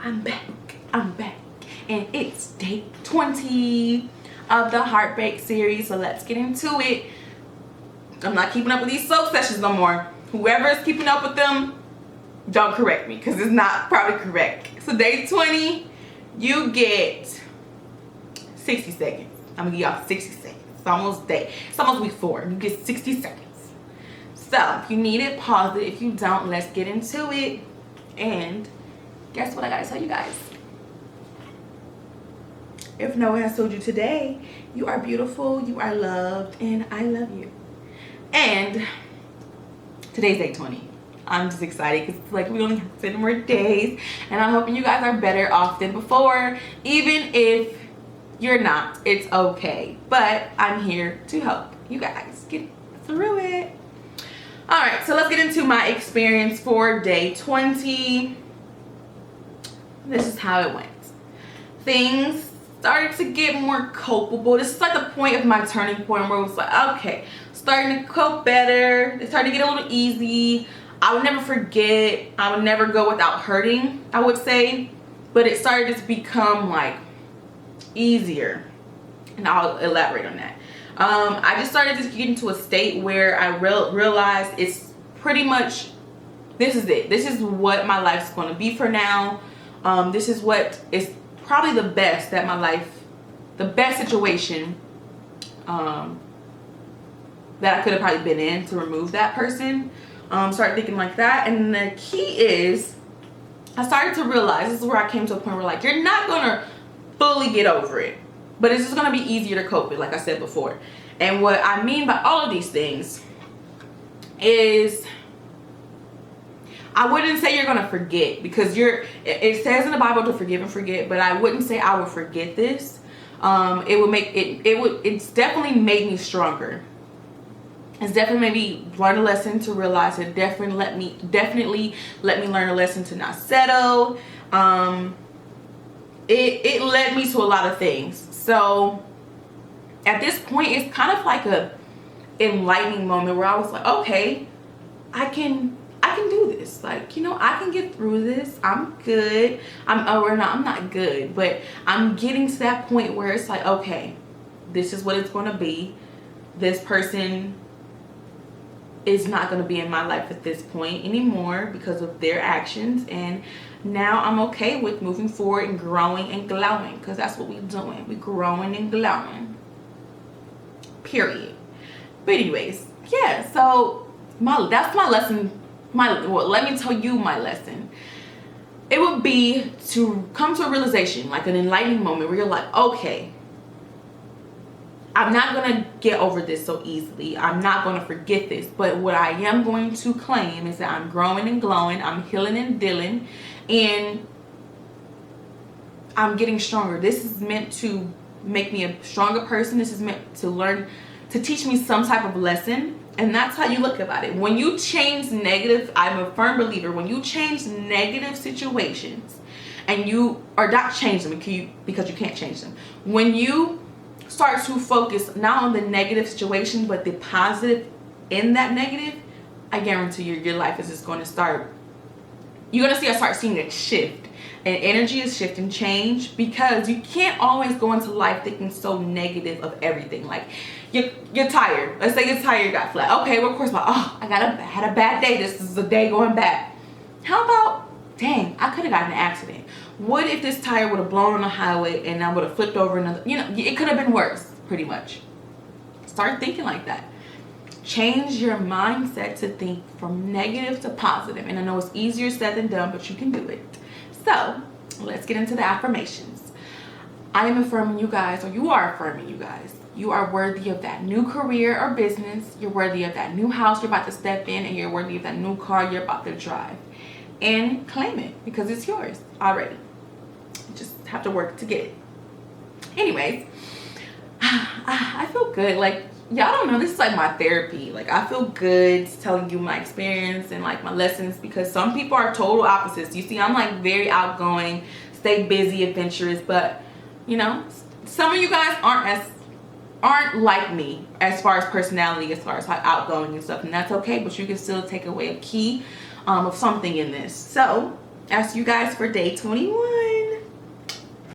I'm back, and it's day 20 of the Heartbreak series, so let's get into it. I'm not keeping up with these soap sessions no more. Whoever is keeping up with them, don't correct me, because it's not probably correct. So day 20, you get 60 seconds. I'm gonna give y'all 60 seconds. It's almost day. It's almost week 4. You get 60 seconds. So if you need it, pause it. If you don't, let's get into it. And guess what I gotta tell you guys? If no one has told you today, you are beautiful, you are loved, and I love you. And today's day 20. I'm just excited because it's like we only have 10 more days, and I'm hoping you guys are better off than before. Even if you're not, it's okay. But I'm here to help you guys get through it. All right, so let's get into my experience for day 20. This is how it went. Things started to get more copable. This is like the point of my turning point where it was like, okay, starting to cope better. It started to get a little easy. I would never forget. I would never go without hurting, I would say. But it started to become like easier. And I'll elaborate on that. I just started to get into a state where I realized it's pretty much, this is it. This is what my life's going to be for now. This is what is probably the best that my life, the best situation that I could have probably been in to remove that person. Start thinking like that. And the key is, I started to realize, this is where I came to a point where like, you're not going to fully get over it, but it's just going to be easier to cope with, like I said before. And what I mean by all of these things is, I wouldn't say you're going to forget, because it says in the Bible to forgive and forget, but I wouldn't say I would forget this. It's definitely made me stronger. It's definitely made me learn a lesson to realize it. Definitely let me learn a lesson to not settle. It led me to a lot of things. So at this point, it's kind of like a enlightening moment where I was like, okay, I can do this. Like, you know, I can get through this. I'm good. I'm not good, but I'm getting to that point where it's like, okay, this is what it's going to be. This person is not going to be in my life at this point anymore because of their actions, and now I'm okay with moving forward and growing and glowing, because that's what we're doing. We're growing and glowing, period. But anyways, yeah, so that's my lesson. Let me tell you my lesson. It would be to come to a realization, like an enlightening moment where you're like, okay, I'm not going to get over this so easily. I'm not going to forget this. But what I am going to claim is that I'm growing and glowing. I'm healing and dealing. And I'm getting stronger. This is meant to make me a stronger person. This is meant to teach me some type of lesson. And that's how you look about it. When you change negative, I'm a firm believer, when you change negative situations and not change them because you can't change them. When you start to focus not on the negative situation, but the positive in that negative, I guarantee you, your life is just going to start, you're going to start seeing a shift. And energy is shift and change, because you can't always go into life thinking so negative of everything. Like, you're tired. Let's say you're tired, you got flat. Okay, well, of course, I had a bad day. This is a day going bad. How about, dang, I could have gotten an accident. What if this tire would have blown on the highway and I would have flipped over another? You know, it could have been worse, pretty much. Start thinking like that. Change your mindset to think from negative to positive. And I know it's easier said than done, but you can do it. So let's get into the affirmations. I am affirming you guys, or you are affirming you guys. You are worthy of that new career or business. You're worthy of that new house you're about to step in, and you're worthy of that new car you're about to drive. And claim it, because it's yours already. You just have to work to get it. Anyways, I feel good. Like, y'all don't know, this is like my therapy. Like, I feel good telling you my experience and like my lessons, because some people are total opposites. You see, I'm like very outgoing, stay busy, adventurous, but you know, some of you guys aren't like me as far as personality, as far as how outgoing and stuff, and that's okay. But you can still take away a key of something in this. So Ask you guys for day 21.